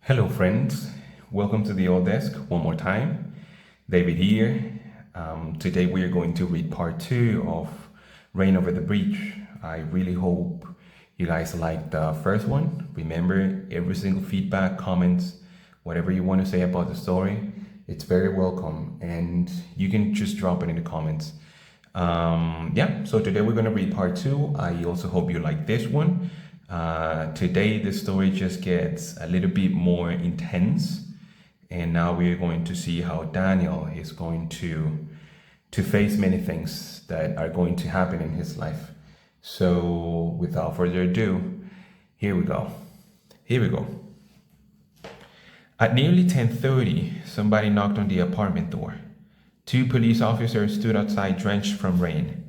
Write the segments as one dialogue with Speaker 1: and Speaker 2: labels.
Speaker 1: Hello, friends. Welcome to the old desk one more time. David here. Today we are going to read part two of Rain Over the Breach. I really hope you guys liked the first one. Remember, every single feedback, comments, whatever you want to say about the story, it's very welcome, and you can just drop it in the comments. So today we're going to read part two. I also hope you like this one. Today the story just gets a little bit more intense, and now we're going to see how Daniel is going to face many things that are going to happen in his life. So without further ado, here we go. At nearly 10:30, somebody knocked on the apartment door. Two police officers stood outside drenched from rain.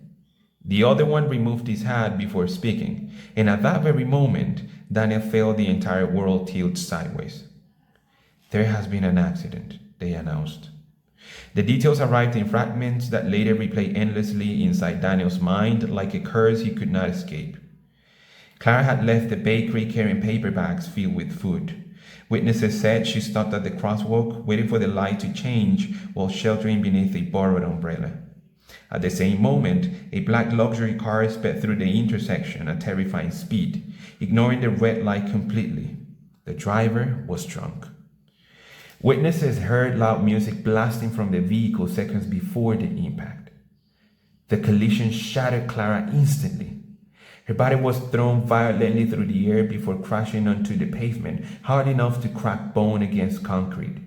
Speaker 1: The other one removed his hat before speaking, and at that very moment, Daniel felt the entire world tilt sideways. There has been an accident, they announced. The details arrived in fragments that later replayed endlessly inside Daniel's mind like a curse he could not escape. Clara had left the bakery carrying paper bags filled with food. Witnesses said she stopped at the crosswalk, waiting for the light to change while sheltering beneath a borrowed umbrella. At the same moment, a black luxury car sped through the intersection at terrifying speed, ignoring the red light completely. The driver was drunk. Witnesses heard loud music blasting from the vehicle seconds before the impact. The collision shattered Clara instantly. Her body was thrown violently through the air before crashing onto the pavement, hard enough to crack bone against concrete.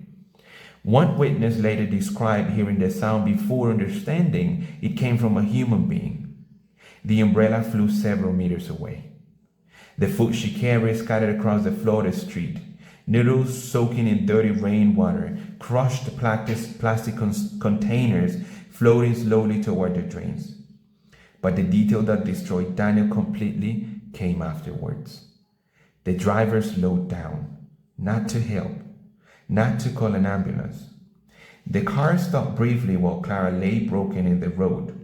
Speaker 1: One witness later described hearing the sound before understanding it came from a human being. The umbrella flew several meters away. The food she carried scattered across the floor of the street. Noodles soaking in dirty rainwater, crushed plastic containers floating slowly toward the drains. But the detail that destroyed Daniel completely came afterwards. The driver slowed down, not to help, not to call an ambulance. The car stopped briefly while Clara lay broken in the road.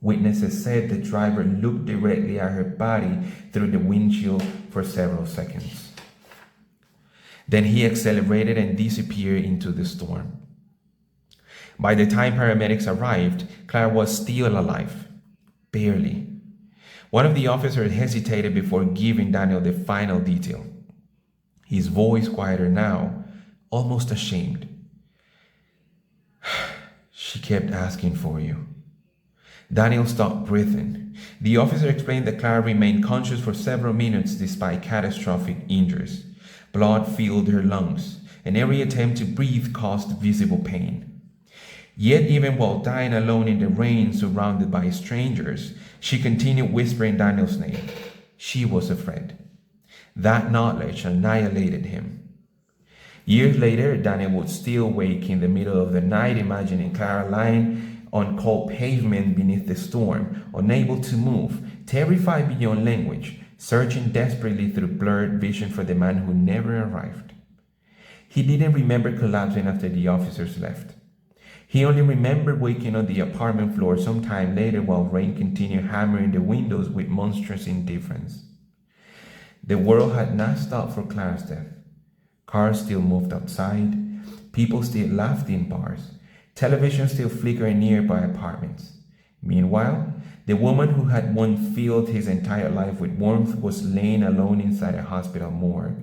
Speaker 1: Witnesses said the driver looked directly at her body through the windshield for several seconds. Then he accelerated and disappeared into the storm. By the time paramedics arrived, Clara was still alive. Barely. One of the officers hesitated before giving Daniel the final detail. His voice quieter now, almost ashamed. She kept asking for you. Daniel stopped breathing. The officer explained that Clara remained conscious for several minutes despite catastrophic injuries. Blood filled her lungs, and every attempt to breathe caused visible pain. Yet even while dying alone in the rain surrounded by strangers, she continued whispering Daniel's name. She was afraid. That knowledge annihilated him. Years later, Daniel would still wake in the middle of the night imagining Clara lying on cold pavement beneath the storm, unable to move, terrified beyond language, searching desperately through blurred vision for the man who never arrived. He didn't remember collapsing after the officers left. He only remembered waking on the apartment floor sometime later while rain continued hammering the windows with monstrous indifference. The world had not stopped for Clara's death. Cars still moved outside, people still laughed in bars, television still flickered in nearby apartments. Meanwhile, the woman who had once filled his entire life with warmth was laying alone inside a hospital morgue.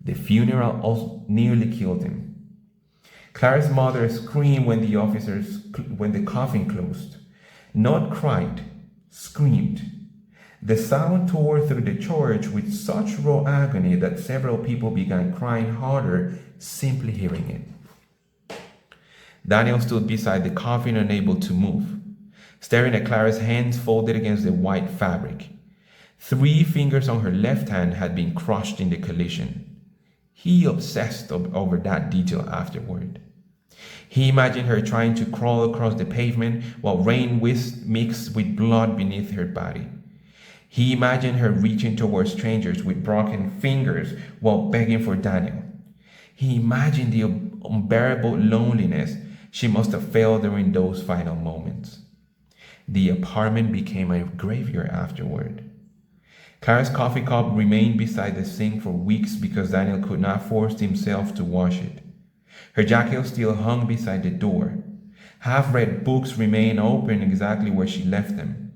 Speaker 1: The funeral also nearly killed him. Clara's mother screamed when the coffin closed. Not cried, screamed. The sound tore through the church with such raw agony that several people began crying harder simply hearing it. Daniel stood beside the coffin, unable to move, staring at Clara's hands folded against the white fabric. 3 fingers on her left hand had been crushed in the collision. He obsessed over that detail afterward. He imagined her trying to crawl across the pavement while rain mixed with blood beneath her body. He imagined her reaching towards strangers with broken fingers while begging for Daniel. He imagined the unbearable loneliness she must have felt during those final moments. The apartment became a graveyard afterward. Clara's coffee cup remained beside the sink for weeks because Daniel could not force himself to wash it. Her jacket still hung beside the door. Half-read books remained open exactly where she left them.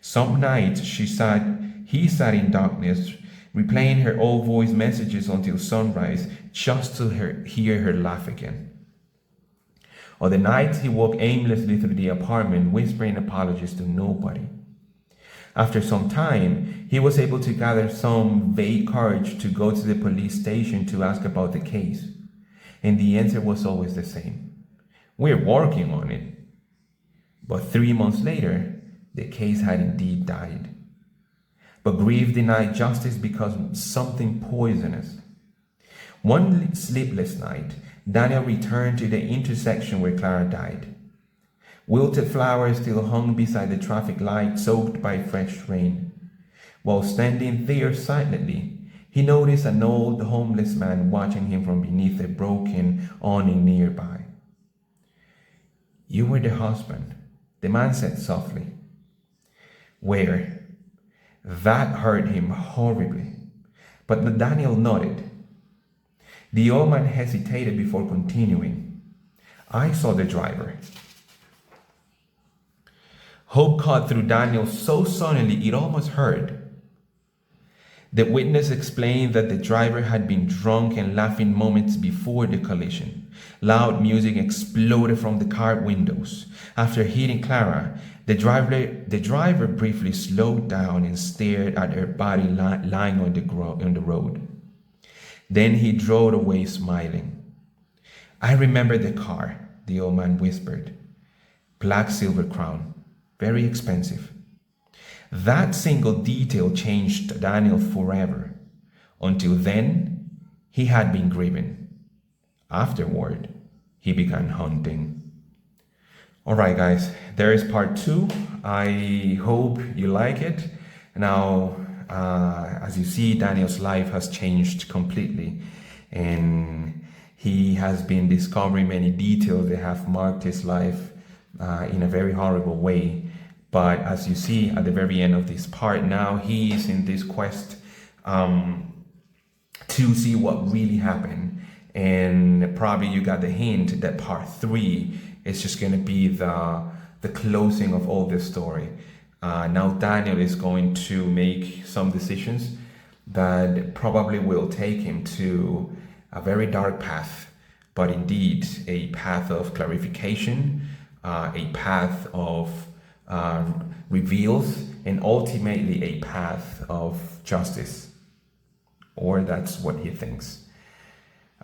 Speaker 1: Some nights he sat in darkness, replaying her old voice messages until sunrise, just to hear her laugh again. Other nights he walked aimlessly through the apartment, whispering apologies to nobody. After some time, he was able to gather some vague courage to go to the police station to ask about the case. And the answer was always the same. We're working on it. But 3 months later, the case had indeed died. But grief denied justice because something poisonous. One sleepless night, Daniel returned to the intersection where Clara died. Wilted flowers still hung beside the traffic light, soaked by fresh rain. While standing there silently, he noticed an old homeless man watching him from beneath a broken awning nearby. "You were the husband," the man said softly. "Where?" That hurt him horribly, but Daniel nodded. The old man hesitated before continuing. "I saw the driver." Hope cut through Daniel so suddenly it almost hurt. The witness explained that the driver had been drunk and laughing moments before the collision. Loud music exploded from the car windows. After hitting Clara, the driver briefly slowed down and stared at her body lying on the road. Then he drove away smiling. "I remember the car," the old man whispered. "Black silver crown, very expensive." That single detail changed Daniel forever. Until then, he had been grieving. Afterward, he began hunting. All right, guys, there is part 2. I hope you like it. Now, as you see, Daniel's life has changed completely, and he has been discovering many details that have marked his life in a very horrible way. But as you see at the very end of this part, now he is in this quest to see what really happened. And probably you got the hint that part 3 is just going to be the closing of all this story. Now Daniel is going to make some decisions that probably will take him to a very dark path, but indeed a path of clarification, a path of reveals, and ultimately a path of justice, or that's what he thinks.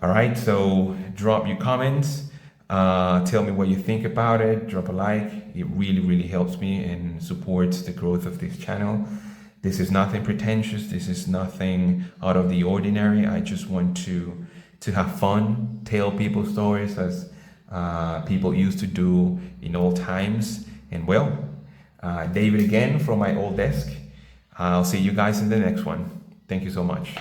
Speaker 1: All right, so drop your comments, tell me what you think about it, drop a like. It really helps me and supports the growth of this channel. This is nothing pretentious, this is nothing out of the ordinary. I just want to have fun, tell people stories as people used to do in old times. And well, David again from my old desk. I'll see you guys in the next one. Thank you so much.